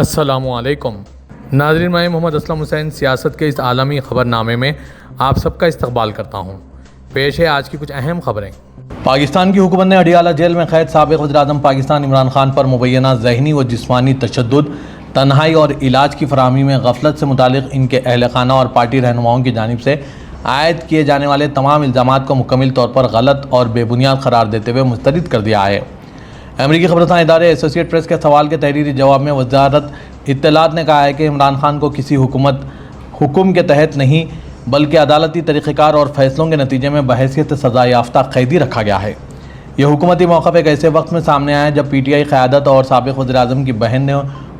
السلام علیکم ناظرین، میں محمد اسلم حسین سیاست کے اس عالمی خبر نامے میں آپ سب کا استقبال کرتا ہوں۔ پیش ہے آج کی کچھ اہم خبریں۔ پاکستان کی حکومت نے اڈیالہ جیل میں قید سابق وزیراعظم پاکستان عمران خان پر مبینہ ذہنی و جسمانی تشدد، تنہائی اور علاج کی فراہمی میں غفلت سے متعلق ان کے اہل خانہ اور پارٹی رہنماؤں کی جانب سے عائد کیے جانے والے تمام الزامات کو مکمل طور پر غلط اور بے بنیاد قرار دیتے ہوئے مسترد کر دیا ہے۔ امریکی خبررساں ادارے ایسوسی ایٹ پریس کے سوال کے تحریری جواب میں وزارت اطلاعات نے کہا ہے کہ عمران خان کو کسی حکم کے تحت نہیں بلکہ عدالتی طریقہ کار اور فیصلوں کے نتیجے میں بحیثیت سزا یافتہ قیدی رکھا گیا ہے۔ یہ حکومتی موقف ایک ایسے وقت میں سامنے آیا جب پی ٹی آئی قیادت اور سابق وزیراعظم کی بہن نے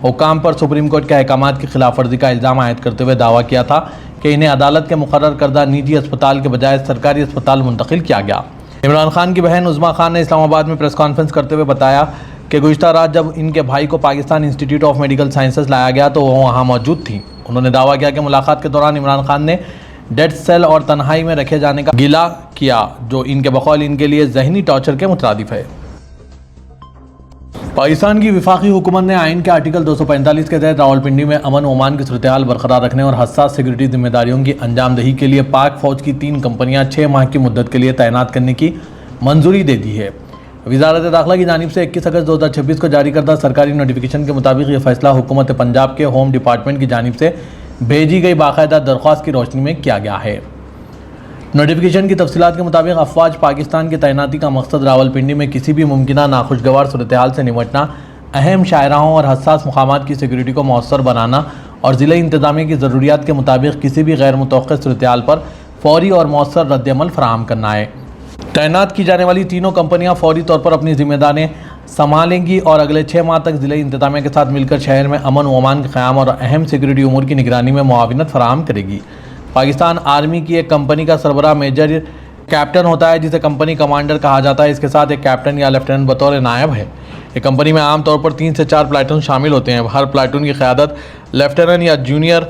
حکام پر سپریم کورٹ کے احکامات کی خلاف ورزی کا الزام عائد کرتے ہوئے دعویٰ کیا تھا کہ انہیں عدالت کے مقرر کردہ نجی اسپتال کے بجائے سرکاری اسپتال منتقل کیا گیا۔ عمران خان کی بہن عظمیٰ خان نے اسلام آباد میں پریس کانفرنس کرتے ہوئے بتایا کہ گزشتہ رات جب ان کے بھائی کو پاکستان انسٹی ٹیوٹ آف میڈیکل سائنسز لایا گیا تو وہ وہاں موجود تھیں۔ انہوں نے دعویٰ کیا کہ ملاقات کے دوران عمران خان نے ڈیتھ سیل اور تنہائی میں رکھے جانے کا گلہ کیا جو ان کے بقول ان کے لیے ذہنی ٹارچر کے مترادف ہے۔ پاکستان کی وفاقی حکومت نے آئین کے آرٹیکل 245 کے تحت راولپنڈی میں امن و امان کی صورتحال برقرار رکھنے اور حساس سیکورٹی ذمہ داریوں کی انجام دہی کے لیے پاک فوج کی 3 کمپنیاں 6 ماہ کی مدت کے لیے تعینات کرنے کی منظوری دے دی ہے۔ وزارت داخلہ کی جانب سے 21 اگست 2026 کو جاری کردہ سرکاری نوٹیفیکیشن کے مطابق یہ فیصلہ حکومت پنجاب کے ہوم ڈپارٹمنٹ کی جانب سے بھیجی گئی باقاعدہ درخواست کی روشنی میں کیا گیا ہے۔ نوٹیفیکیشن کی تفصیلات کے مطابق افواج پاکستان کی تعیناتی کا مقصد راولپنڈی میں کسی بھی ممکنہ ناخوشگوار صورتحال سے نمٹنا، اہم شاہراہوں اور حساس مقامات کی سیکورٹی کو مؤثر بنانا اور ضلعی انتظامیہ کی ضروریات کے مطابق کسی بھی غیر متوقع صورتحال پر فوری اور مؤثر رد عمل فراہم کرنا ہے۔ تعینات کی جانے والی تینوں کمپنیاں فوری طور پر اپنی ذمہ داریاں سنبھالیں گی اور اگلے 6 ماہ تک ضلعی انتظامیہ کے ساتھ مل کر شہر میں امن و امان کے قیام اور اہم سیکورٹی امور کی نگرانی میں معاونت فراہم کرے گی۔ پاکستان آرمی کی ایک کمپنی کا سربراہ میجر کیپٹن ہوتا ہے جسے کمپنی کمانڈر کہا جاتا ہے۔ اس کے ساتھ ایک کیپٹن یا لیفٹیننٹ بطور نائب ہے۔ ایک کمپنی میں عام طور پر 3 سے 4 پلاٹون شامل ہوتے ہیں۔ ہر پلاٹون کی قیادت لیفٹیننٹ یا جونیئر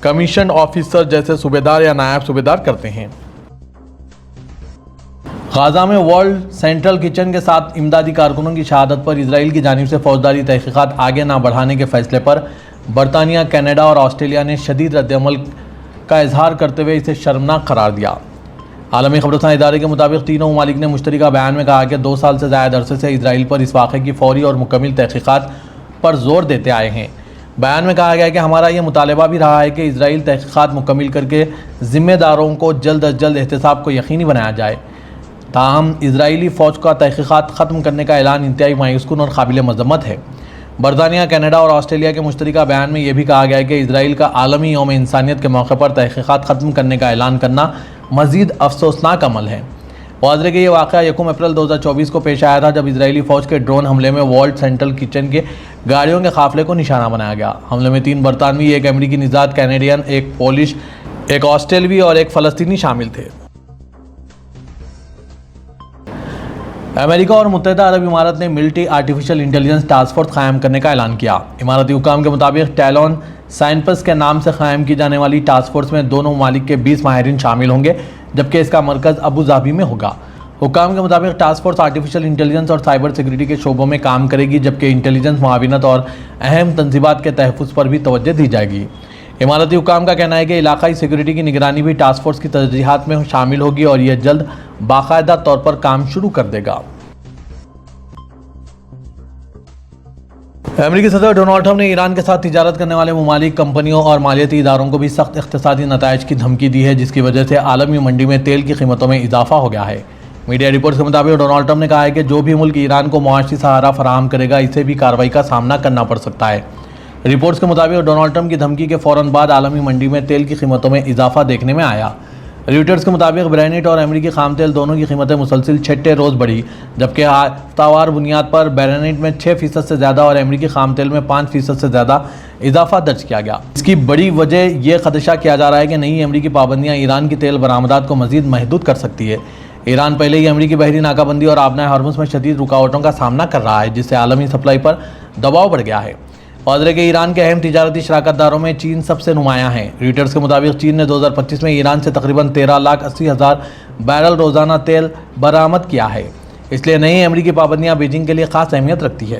کمیشنڈ آفیسر جیسے صوبیدار یا نائب صوبیدار کرتے ہیں۔ غزہ میں ورلڈ سینٹرل کچن کے 7 امدادی کارکنوں کی شہادت پر اسرائیل کی جانب سے فوجداری تحقیقات آگے نہ بڑھانے کے فیصلے پر برطانیہ، کینیڈا اور آسٹریلیا نے شدید رد عمل کا اظہار کرتے ہوئے اسے شرمناک قرار دیا۔ عالمی خبررساں ادارے کے مطابق تینوں ممالک نے مشترکہ بیان میں کہا کہ 2 سال سے زائد عرصے سے اسرائیل پر اس واقعے کی فوری اور مکمل تحقیقات پر زور دیتے آئے ہیں۔ بیان میں کہا گیا کہ ہمارا یہ مطالبہ بھی رہا ہے کہ اسرائیل تحقیقات مکمل کر کے ذمہ داروں کو جلد از جلد احتساب کو یقینی بنایا جائے۔ تاہم اسرائیلی فوج کا تحقیقات ختم کرنے کا اعلان انتہائی مایوس کن اور قابل مذمت ہے۔ برطانیہ، کینیڈا اور آسٹریلیا کے مشترکہ بیان میں یہ بھی کہا گیا ہے کہ اسرائیل کا عالمی یوم انسانیت کے موقع پر تحقیقات ختم کرنے کا اعلان کرنا مزید افسوسناک عمل ہے۔ واضح ہے کہ یہ واقعہ 1 اپریل 2024 کو پیش آیا تھا جب اسرائیلی فوج کے ڈرون حملے میں ورلڈ سینٹرل کچن کے گاڑیوں کے قافلے کو نشانہ بنایا گیا۔ حملے میں 3 برطانوی، 1 امریکی نژاد کینیڈین، 1 پولش، 1 آسٹریلوی اور 1 فلسطینی شامل تھے۔ امریکہ اور متحدہ عرب امارات نے military artificial intelligence task force قائم کرنے کا اعلان کیا۔ اماراتی حکام کے مطابق ٹیلون سائنپس کے نام سے قائم کی جانے والی ٹاسک فورس میں دونوں ممالک کے 20 ماہرین شامل ہوں گے جبکہ اس کا مرکز ابو ظبی میں ہوگا۔ حکام کے مطابق ٹاسک فورس آرٹیفیشل انٹیلیجنس اور سائبر سیکورٹی کے شعبوں میں کام کرے گی جبکہ انٹیلیجنس معاونت اور اہم تنصیبات کے تحفظ پر بھی توجہ دی جائے گی۔ اماراتی حکام کا کہنا ہے کہ علاقائی سیکورٹی کی نگرانی بھی ٹاسک فورس کی ترجیحات میں شامل ہوگی اور یہ جلد باقاعدہ طور پر کام شروع کر دے گا۔ امریکی صدر ڈونلڈ ٹرمپ نے ایران کے ساتھ تجارت کرنے والے ممالک، کمپنیوں اور مالیاتی اداروں کو بھی سخت اقتصادی نتائج کی دھمکی دی ہے جس کی وجہ سے عالمی منڈی میں تیل کی قیمتوں میں اضافہ ہو گیا ہے۔ میڈیا رپورٹس کے مطابق ڈونلڈ ٹرمپ نے کہا ہے کہ جو بھی ملک ایران کو معاشی سہارا فراہم کرے گا اسے بھی کارروائی کا سامنا کرنا پڑ سکتا ہے۔ رپورٹس کے مطابق ڈونلڈ ٹرمپ کی دھمکی کے فوراً بعد عالمی منڈی میں تیل کی قیمتوں میں اضافہ دیکھنے میں آیا۔ ریوٹرز کے مطابق برینٹ اور امریکی خام تیل دونوں کی قیمتیں مسلسل 6 روز بڑھی جبکہ ہفتہ وار بنیاد پر برینٹ میں 6% سے زیادہ اور امریکی خام تیل میں 5% سے زیادہ اضافہ درج کیا گیا۔ اس کی بڑی وجہ یہ خدشہ کیا جا رہا ہے کہ نئی امریکی پابندیاں ایران کی تیل برآمدات کو مزید محدود کر سکتی ہے۔ ایران پہلے ہی امریکی بحری ناکہ بندی اور آبنائے ہارمز میں شدید رکاوٹوں کا سامنا کر رہا ہے جس سے عالمی سپلائی پر دباؤ بڑھ گیا ہے۔ واضح ہے کہ ایران کے اہم تجارتی شراکت داروں میں چین سب سے نمایاں ہے۔ ریٹرز کے مطابق چین نے 2025 میں ایران سے تقریباً 13,80,000 بیرل روزانہ تیل برآمد کیا ہے۔ اس لیے نئی امریکی پابندیاں بیجنگ کے لیے خاص اہمیت رکھتی ہے۔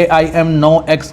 AIM-9X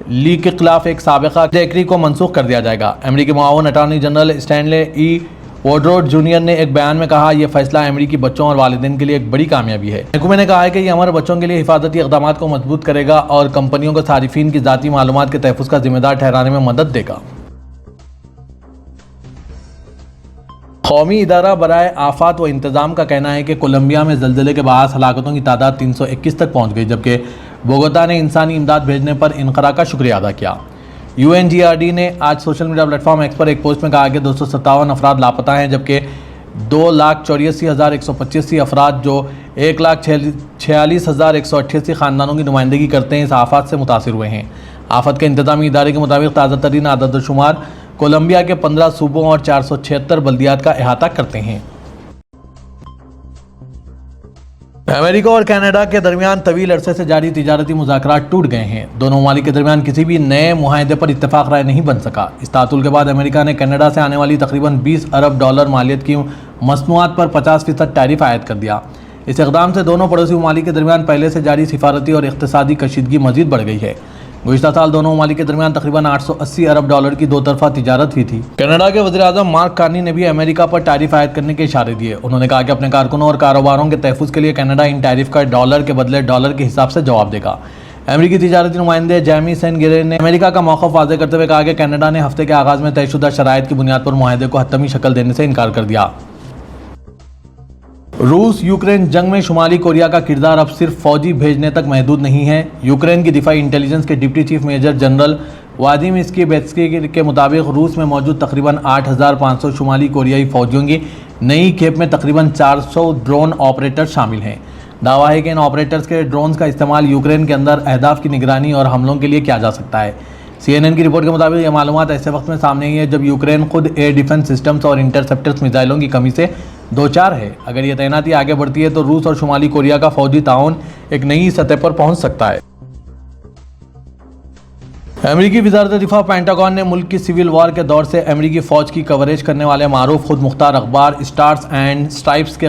لی کے خلاف ایک سابقہ ڈیکری کو منسوخ کر دیا جائے گا۔ امریکی معاون اٹارنی جنرل اسٹینلے ای ووڈروڈ جونیئر نے ایک بیان میں کہا، یہ فیصلہ امریکی بچوں اور والدین کے لیے ایک بڑی کامیابی ہے۔ محکمے نے کہا ہے کہ یہ امر بچوں کے لیے حفاظتی اقدامات کو مضبوط کرے گا اور کمپنیوں کو صارفین کی ذاتی معلومات کے تحفظ کا ذمہ دار ٹھہرانے میں مدد دے گا۔ قومی ادارہ برائے آفات و انتظام کا کہنا ہے کہ کولمبیا میں زلزلے کے باعث ہلاکتوں کی تعداد 321 تک پہنچ گئی، جبکہ بوگوتا نے انسانی امداد بھیجنے پر انقرہ کا شکریہ ادا کیا۔ UNGRD نے آج social media platform X پر ایک پوسٹ میں کہا کہ 257 افراد لاپتہ ہیں، جبکہ 2,84,185 افراد جو 1,46,188 خاندانوں کی نمائندگی کرتے ہیں اس آفات سے متاثر ہوئے ہیں۔ آفت کے انتظامی ادارے کے مطابق تازہ ترین اعداد و شمار کولمبیا کے 15 صوبوں اور 476 بلدیات کا احاطہ کرتے ہیں۔ امریکہ اور کینیڈا کے درمیان طویل عرصے سے جاری تجارتی مذاکرات ٹوٹ گئے ہیں۔ دونوں ممالک کے درمیان کسی بھی نئے معاہدے پر اتفاق رائے نہیں بن سکا۔ اس تعطل کے بعد امریکہ نے کینیڈا سے آنے والی تقریباً $20 ارب مالیت کی مصنوعات پر 50% ٹیرف عائد کر دیا۔ اس اقدام سے دونوں پڑوسی ممالک کے درمیان پہلے سے جاری سفارتی اور اقتصادی کشیدگی مزید بڑھ گئی ہے۔ گزشتہ سال دونوں ممالک کے درمیان تقریباً $880 ارب کی دو طرفہ تجارت ہوئی تھی۔ کینیڈا کے وزیر اعظم مارک کارنی نے بھی امریکہ پر ٹیرف عائد کرنے کے اشارے دیے۔ انہوں نے کہا کہ اپنے کارکنوں اور کاروباروں کے تحفظ کے لیے کینیڈا ان ٹیرف کا ڈالر کے بدلے ڈالر کے حساب سے جواب دے گا۔ امریکی تجارتی نمائندے جیمی سین گرے نے امریکہ کا موقف واضح کرتے ہوئے کہا کہ کینیڈا نے ہفتے کے آغاز میں طے شدہ شرائط کی بنیاد پر معاہدے کو حتمی شکل دینے سے انکار کر دیا۔ روس یوکرین جنگ میں شمالی کوریا کا کردار اب صرف فوجی بھیجنے تک محدود نہیں ہے۔ یوکرین کی دفاعی انٹیلیجنس کے ڈپٹی چیف میجر جنرل وادیمسکی بیتسکی کے مطابق روس میں موجود تقریباً 8,500 شمالی کوریائی فوجیوں کی نئی کھیپ میں تقریباً 400 ڈرون آپریٹر شامل ہیں۔ دعویٰ ہے کہ ان آپریٹرز کے ڈرونز کا استعمال یوکرین کے اندر اہداف کی نگرانی اور حملوں کے لیے کیا جا سکتا ہے۔ CNN کی رپورٹ کے مطابق یہ معلومات ایسے وقت میں سامنے آئی ہے جب یوکرین خود ایئر ڈیفنس سسٹمز اور انٹرسیپٹرز میزائلوں کی کمی سے دوچار ہے۔ اگر یہ تعیناتی آگے بڑھتی ہے تو روس اور شمالی کوریا کا فوجی تعاون ایک نئی سطح پر پہنچ سکتا ہے۔ امریکی وزارت دفاع پینٹاگون نے ملک کی سول وار کے دور سے امریکی فوج کی کوریج کرنے والے معروف خود مختار اخبار اسٹارز اینڈ سٹرائپس کے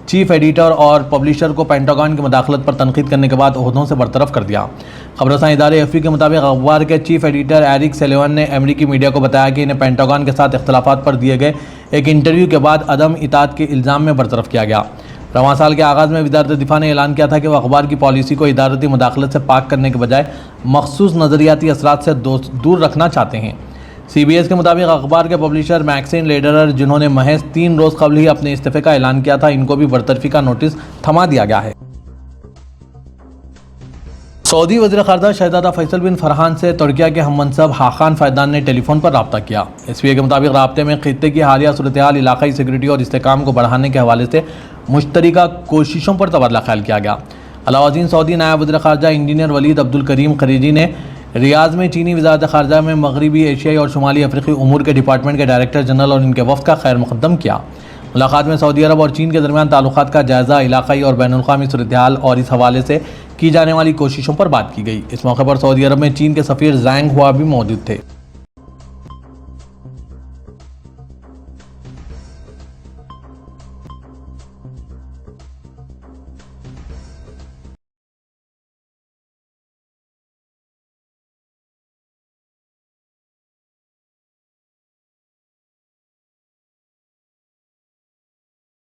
چیف ایڈیٹر اور پبلشر کو پینٹاگون کی مداخلت پر تنقید کرنے کے بعد عہدوں سے برطرف کر دیا۔ خبررساں ادارے AFP کے مطابق اخبار کے چیف ایڈیٹر ایرک سلیون نے امریکی میڈیا کو بتایا کہ انہیں پینٹاگون کے ساتھ اختلافات پر دیے گئے ایک انٹرویو کے بعد عدم اطاعت کے الزام میں برطرف کیا گیا۔ رواں سال کے آغاز میں وزارت دفاع نے اعلان کیا تھا کہ وہ اخبار کی پالیسی کو ادارتی مداخلت سے پاک کرنے کے بجائے مخصوص نظریاتی اثرات سے دور رکھنا چاہتے ہیں۔ CBS کے مطابق اخبار کے پبلشر میکسین لیڈرر، جنہوں نے محض 3 روز قبل ہی اپنے استعفے کا اعلان کیا تھا، ان کو بھی برطرفی کا نوٹس تھما دیا گیا ہے۔ سعودی وزیر خارجہ شہزادہ فیصل بن فرحان سے ترکیہ کے ہم منصب حاخان فیدان نے ٹیلی فون پر رابطہ کیا۔ SPA کے مطابق رابطے میں خطے کی حالیہ صورتحال، علاقائی سیکورٹی اور استحکام کو بڑھانے کے حوالے سے مشترکہ کوششوں پر تبادلہ خیال کیا گیا۔ علاوہ ازیں سعودی نائب وزیر خارجہ انجینئر ولید عبدالکریم خریجی نے ریاض میں چینی وزارت خارجہ میں مغربی ایشیائی اور شمالی افریقی امور کے ڈپارٹمنٹ کے ڈائریکٹر جنرل اور ان کے وفد کا خیر مقدم کیا۔ ملاقات میں سعودی عرب اور چین کے درمیان تعلقات کا جائزہ، علاقائی اور بین الاقوامی صورتحال اور اس حوالے سے کی جانے والی کوششوں پر بات کی گئی۔ اس موقع پر سعودی عرب میں چین کے سفیر زینگ ہوا بھی موجود تھے۔